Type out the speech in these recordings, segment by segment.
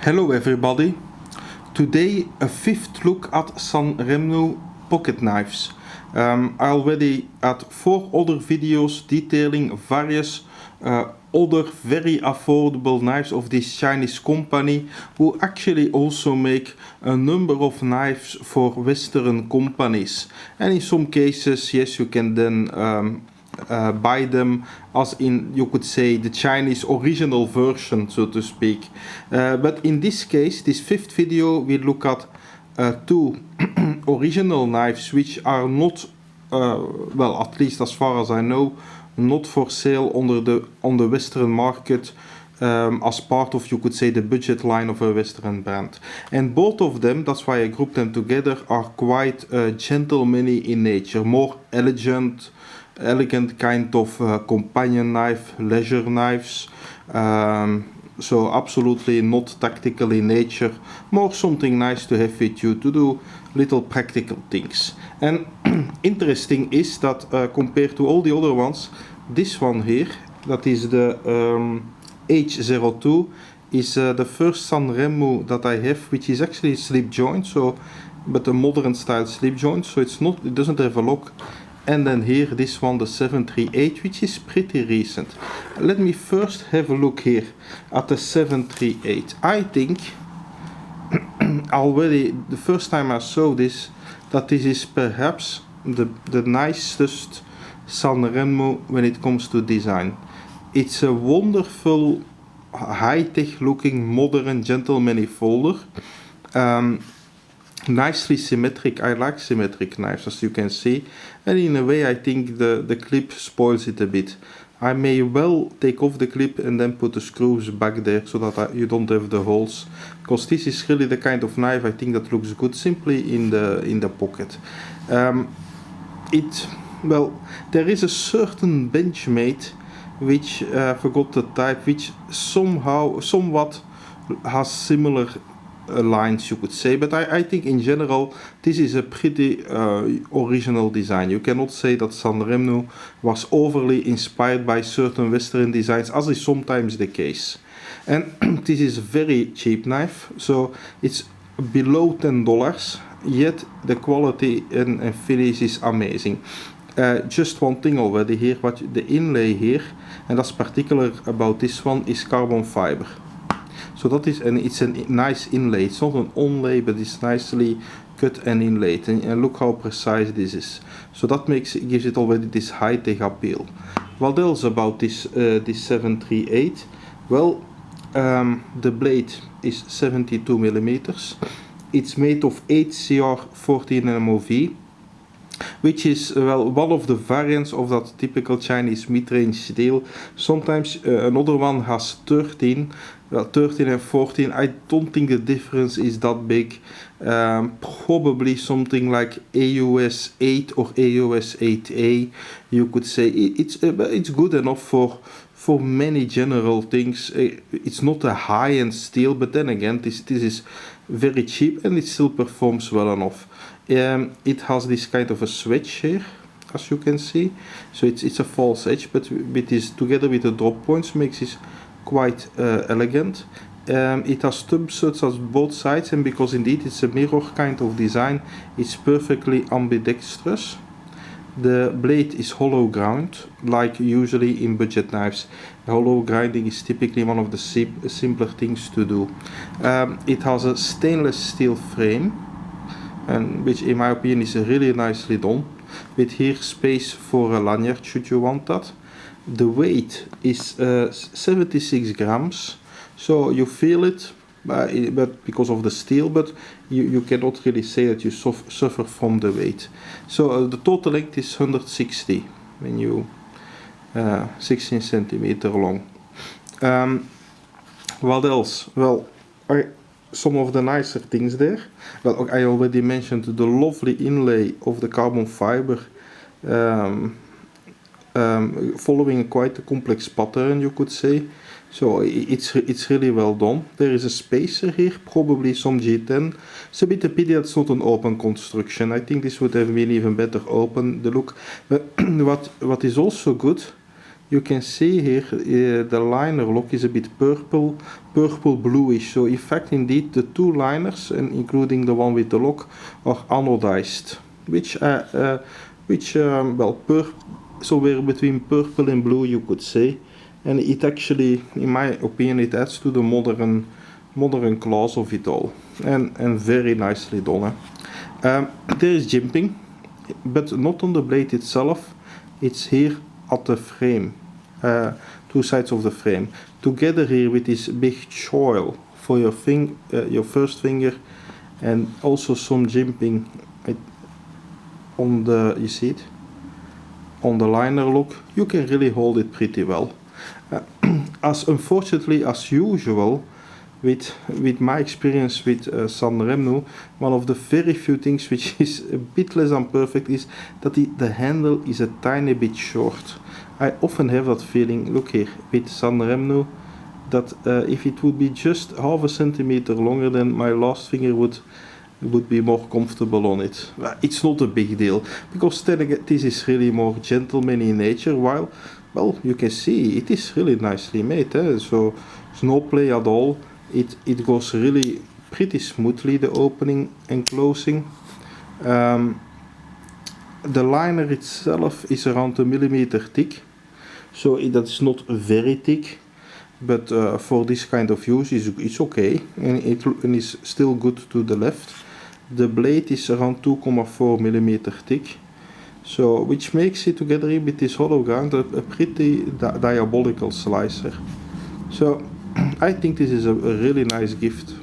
Hello everybody. Today a fifth look at Sanrenmu pocket knives. I already had 4 other videos detailing various other very affordable knives of this Chinese company, who actually also make a number of knives for Western companies. And in some cases, yes, you can then buy them as in, you could say, the Chinese original version, so to speak. But in this case, this fifth video, we look at 2 original knives which are not, well, at least as far as I know, not for sale on the Western market as part of, you could say, the budget line of a Western brand. And both of them, that's why I grouped them together, are quite gentlemanly in nature, more elegant kind of companion knife, leisure knives. So absolutely not tactical in nature, more something nice to have with you to do little practical things. And interesting is that compared to all the other ones, this one here, that is the AOH02, is the first Sanrenmu that I have, which is actually a slip joint, so but a modern style slip joint, so it doesn't have a lock. And then here, this one, the 738, which is pretty recent. Let me first have a look here at the 738. I think already the first time I saw this, that this is perhaps the nicest Sanrenmu when it comes to design. It's a wonderful, high-tech looking, modern, gentlemanly folder. Nicely symmetric. I like symmetric knives, as you can see, and in a way I think the clip spoils it a bit. I may well take off the clip and then put the screws back there so that you don't have the holes, because this is really the kind of knife I think that looks good simply in the pocket. Well, there is a certain Benchmade, which I forgot the type, which somewhat has similar lines, you could say, but I think in general this is a pretty original design. You cannot say that Sanrenmu was overly inspired by certain Western designs, as is sometimes the case. And this is a very cheap knife, so it's below $10, yet the quality and finish is amazing. Just one thing already here, the inlay here, and that's particular about this one, is carbon fiber. So that is, and it's a nice inlay. It's not an onlay, but it's nicely cut and inlaid. And look how precise this is. So that gives it already this high-tech appeal. What else about this 738? Well, the blade is 72 millimeters. It's made of 8CR14 MOV, which is, well, one of the variants of that typical Chinese mid-range steel. Sometimes another one has 13 and 14. I don't think the difference is that big. Probably something like AOH or AOH08A, you could say. It's good enough for many general things. It's not a high-end steel, but then again, this is very cheap and it still performs well enough. It has this kind of a switch here, as you can see. So it's a false edge, but with this together with the drop points makes it quite elegant. It has stub studs on both sides, and because indeed it's a mirror kind of design, it's perfectly ambidextrous. The blade is hollow ground, like usually in budget knives. Hollow grinding is typically one of the simpler things to do. It has a stainless steel frame, and which in my opinion is really nicely done, with here space for a lanyard should you want that. The weight is 76 grams, so you feel it, but because of the steel, but you cannot really say that you suffer from the weight. So the total length is 160 when you 16 centimeter long. What else? Well, some of the nicer things there. Well, I already mentioned the lovely inlay of the carbon fiber, following quite a complex pattern, you could say. So it's really well done. There is a spacer here, probably some G10. It's a bit a pity that's not an open construction. I think this would have been even better open, the look. But what is also good you can see here the liner look is a bit purple bluish. So in fact, indeed, the two liners, and including the one with the lock, are anodized, which well, somewhere between purple and blue, you could say. And it actually, in my opinion, it adds to the modern class of it all, and very nicely done. There is jimping, but not on the blade itself. It's here at the frame, two sides of the frame, together here with this big choil for your your first finger, and also some jimping on the, you see it, on the liner look. You can really hold it pretty well. As unfortunately as usual, with my experience with Sanrenmu, one of the very few things which is a bit less than perfect is that the handle is a tiny bit short. I often have that feeling, look here, with Sanrenmu, that if it would be just half a centimeter longer, then my last finger would be more comfortable on it. It's not a big deal, because then again, this is really more gentleman in nature, while, well, you can see it is really nicely made, so it's no play at all. It goes really pretty smoothly, the opening and closing. The liner itself is around 1 millimeter thick, so that's not very thick, but for this kind of use it's okay, and it is still good to the left. The blade is around 2.4 millimeter thick, so which makes it, together with this hollow ground, a pretty diabolical slicer. So I think this is a really nice gift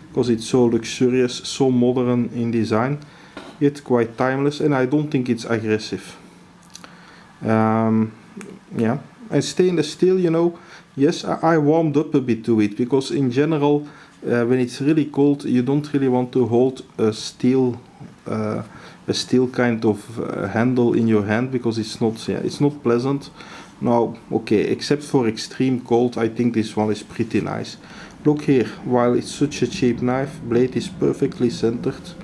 because it's so luxurious, so modern in design, yet quite timeless, and I don't think it's aggressive. Yeah, and stainless steel, you know, yes, I warmed up a bit to it, because in general, when it's really cold, you don't really want to hold a steel kind of handle in your hand, because it's not pleasant. Now, okay, except for extreme cold, I think this one is pretty nice. Look here, while it's such a cheap knife, blade is perfectly centered.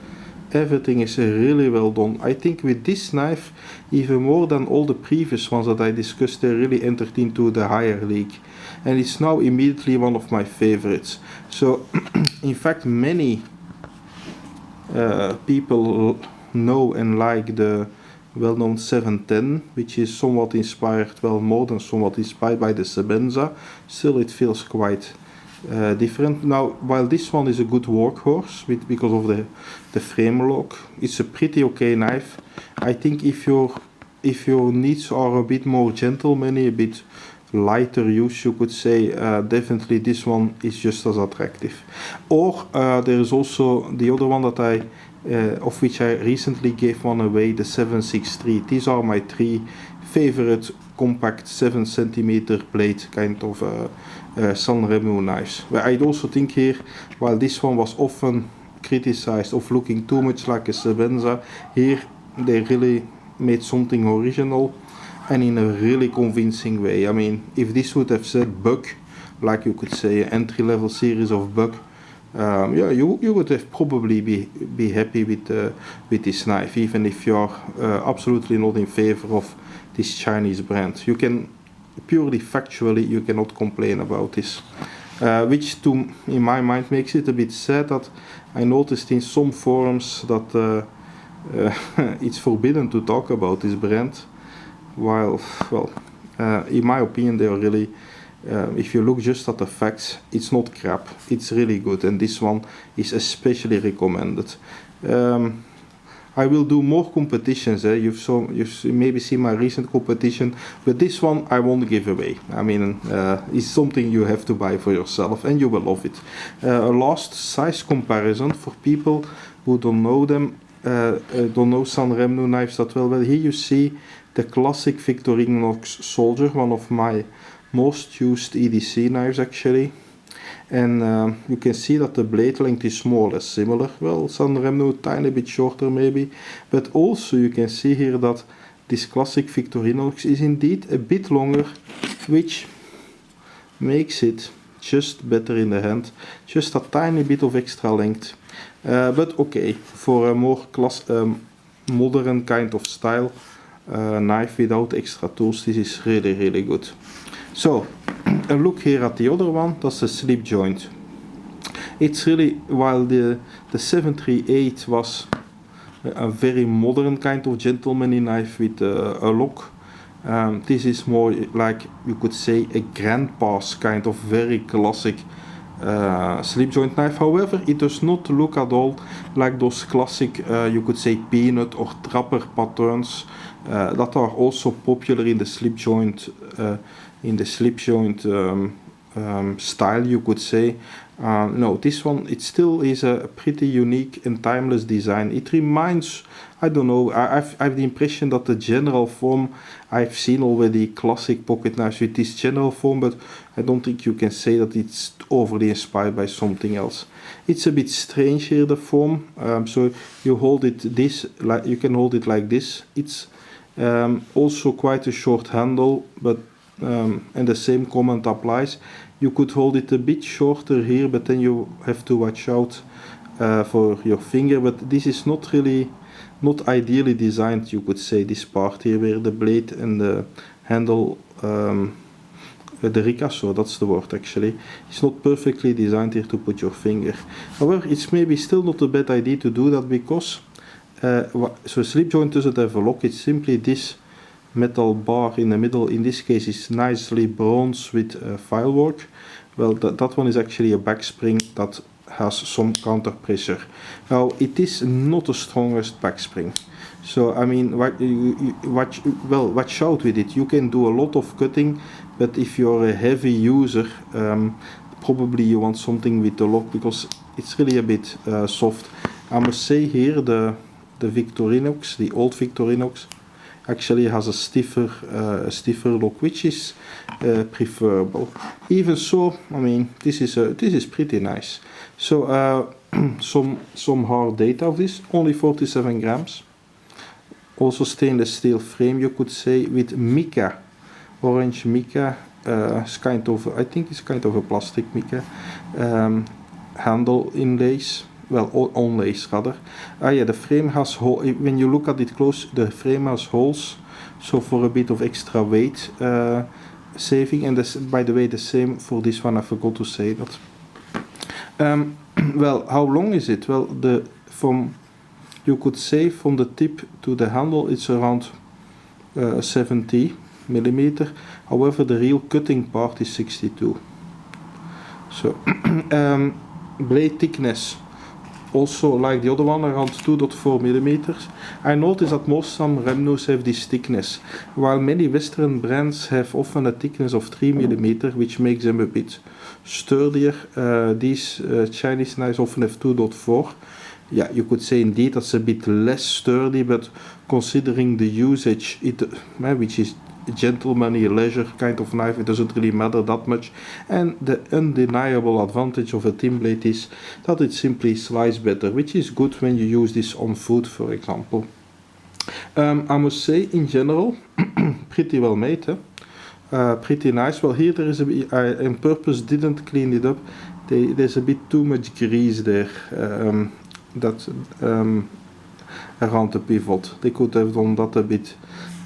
Everything is really well done. I think with this knife, even more than all the previous ones that I discussed, they really entered into the higher league. And it's now immediately one of my favorites. So, in fact, many people know and like the well-known 710, which is somewhat inspired, well, more than somewhat inspired by the Sebenza. Still, it feels quite different. Now, while this one is a good workhorse because of the frame lock, it's a pretty okay knife. I think if your needs are a bit more gentlemanly, a bit lighter use, you could say, definitely this one is just as attractive. Or there is also the other one that of which I recently gave one away, the 763. These are my 3 favorite compact 7 centimeter blade kind of Sanrenmu knives. But I also think here, while this one was often criticized of looking too much like a Sebenza, here they really made something original and in a really convincing way. I mean, if this would have said Buck, like you could say an entry-level series of Buck, yeah, you would have probably be happy with this knife, even if you are absolutely not in favor of this Chinese brand. You can, purely factually, you cannot complain about this, which in my mind makes it a bit sad that I noticed in some forums that it's forbidden to talk about this brand, while, well, in my opinion, they are really, if you look just at the facts, it's not crap, it's really good, and this one is especially recommended. I will do more competitions. You've maybe seen my recent competition, but this one I won't give away. I mean, it's something you have to buy for yourself, and you will love it. A last size comparison for people who don't know them, don't know Sanrenmu knives that well. Well, here you see the classic Victorinox Soldier, one of my most used EDC knives actually, and you can see that the blade length is more or less similar. Well, Sanrenmu tiny bit shorter maybe, but also you can see here that this classic Victorinox is indeed a bit longer, which makes it just better in the hand, just a tiny bit of extra length, but okay, for a more modern kind of style, knife without extra tools. This is really good. So a look here at the other one. That's the slip joint. It's really, while the 738 was a very modern kind of gentlemanly knife with a lock, this is more like, you could say, a grandpa's kind of very classic slip joint knife. However, it does not look at all like those classic, you could say, peanut or trapper patterns that are also popular in the slip joint style, you could say. No, this one, it still is a pretty unique and timeless design. It reminds, I don't know, I have the impression that the general form, I've seen already classic pocket knives with this general form, but I don't think you can say that it's overly inspired by something else. It's a bit strange here, the form. So you hold it like you can hold it like this. It's also quite a short handle, but and the same comment applies. You could hold it a bit shorter here, but then you have to watch out for your finger. But this is not ideally designed, you could say, this part here where the blade and the handle, the ricasso, that's the word actually, it's not perfectly designed here to put your finger. However, it's maybe still not a bad idea to do that, because so slip joint doesn't have a lock. It's simply this metal bar in the middle. In this case is nicely bronze with file work. Well, that one is actually a back spring that has some counter pressure. Now, it is not the strongest back spring, so I mean, watch out with it. You can do a lot of cutting, but if you're a heavy user, probably you want something with the lock, because it's really a bit soft. I must say here, the Victorinox, the old Victorinox, actually has a stiffer look, which is preferable. Even so, I mean, this is pretty nice. So some hard data of this, only 47 grams. Also stainless steel frame, you could say, with mica, orange mica. It's kind of, I think it's kind of a plastic mica. Handle inlays. Well, onlays rather. Yeah, the frame has holes. When you look at it close, the frame has holes, so for a bit of extra weight saving. And this, by the way, the same for this one. I forgot to say that. Well, how long is it? Well, you could say from the tip to the handle, it's around 70 millimeter. However, the real cutting part is 62. So, blade thickness, also like the other one, around 2.4 millimeters. I noticed that most Sanrenmus have this thickness, while many Western brands have often a thickness of 3 millimeters, which makes them a bit sturdier. These Chinese knives often have 2.4. Yeah, you could say indeed that's a bit less sturdy, but considering the usage, which is gentlemanly leisure kind of knife, it doesn't really matter that much. And the undeniable advantage of a thin blade is that it simply slices better, which is good when you use this on food, for example. I must say, in general, pretty well made, pretty nice. Well, here there is I on purpose didn't clean it up. There's a bit too much grease there, around the pivot. They could have done that a bit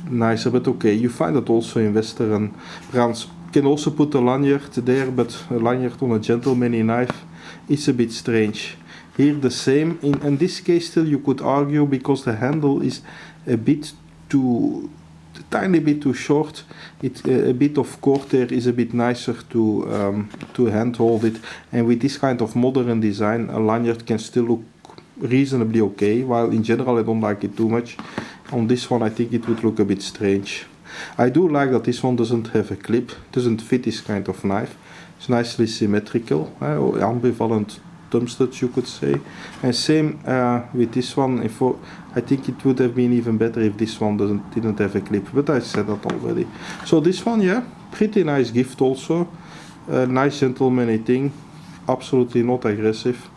nicer, but okay, you find it also in Western brands. You can also put a lanyard there, but a lanyard on a gentlemanly knife is a bit strange. Here the same. In this case still you could argue, because the handle is a tiny bit too short. A bit of cord there is a bit nicer to handhold it, and with this kind of modern design, a lanyard can still look reasonably okay, while in general I don't like it too much. On this one I think it would look a bit strange. I do like that this one doesn't have a clip, doesn't fit this kind of knife. It's nicely symmetrical, ambivalent thumb studs, you could say. And same with this one. I think it would have been even better if this one didn't have a clip, but I said that already. So this one, yeah, pretty nice gift also. Nice gentlemanly thing, absolutely not aggressive.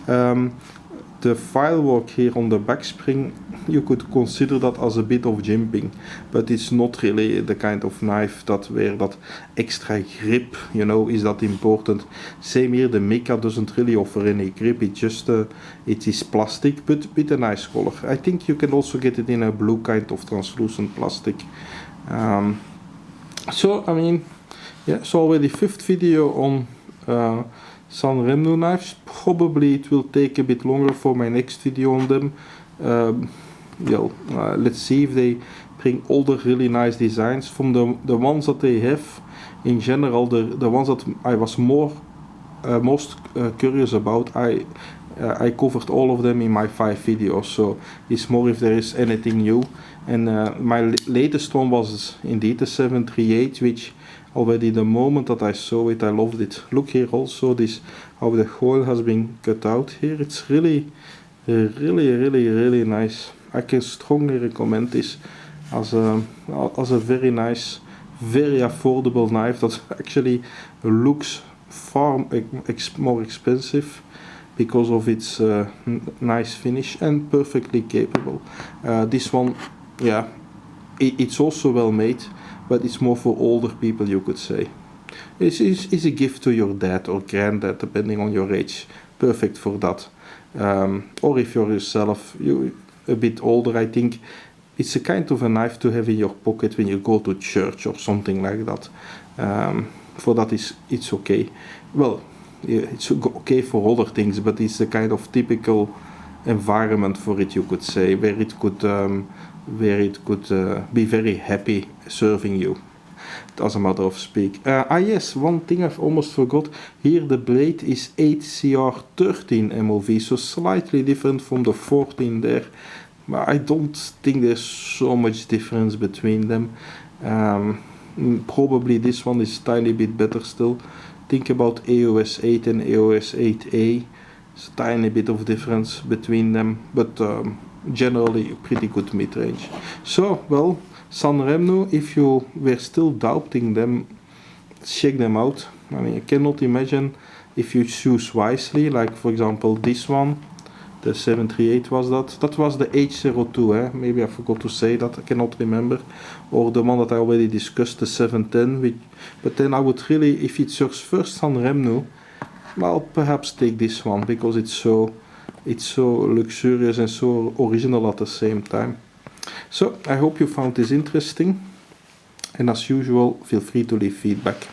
The file work here on the back spring, you could consider that as a bit of jimping, but it's not really the kind of knife that where that extra grip, you know, is that important. Same here, the Mecha doesn't really offer any grip. It just it is plastic, but with a nice color. I think you can also get it in a blue kind of translucent plastic. So I mean, yeah, so already 5th video on Sanrenmu knives. Probably it will take a bit longer for my next video on them. Let's see if they bring all the really nice designs from the ones that they have. In general, the ones that I was most curious about, I covered all of them in my 5 videos, so it's more if there is anything new. And my latest one was indeed the 738, which already the moment that I saw it, I loved it. Look here also, this how the coil has been cut out here. It's really nice. I can strongly recommend this as a very nice, very affordable knife that actually looks far more expensive because of its nice finish and perfectly capable. This one, yeah, it's also well made, but it's more for older people, you could say. It's a gift to your dad or granddad, depending on your age. Perfect for that. Or if you're yourself a bit older, I think it's a kind of a knife to have in your pocket when you go to church or something like that. For that it's okay. Well, yeah, it's okay for other things, but it's a kind of typical environment for it, you could say, where it could be very happy serving you, as a matter of speak. Yes, one thing I've almost forgot. Here the blade is 8CR13 MOV, so slightly different from the 14 there. But I don't think there's so much difference between them. Probably this one is a tiny bit better still. Think about AOH08 and AOH08A. It's a tiny bit of difference between them, but generally pretty good mid-range. So, well, Sanrenmu, if you were still doubting them, check them out. I mean, I cannot imagine if you choose wisely, like for example this one, the 738 was that was the AOH02, maybe I forgot to say that, I cannot remember, or the one that I already discussed, the 710, but then I would really, if it's your first Sanrenmu, well, perhaps take this one, because it's so luxurious and so original at the same time. So, I hope you found this interesting, and as usual, feel free to leave feedback.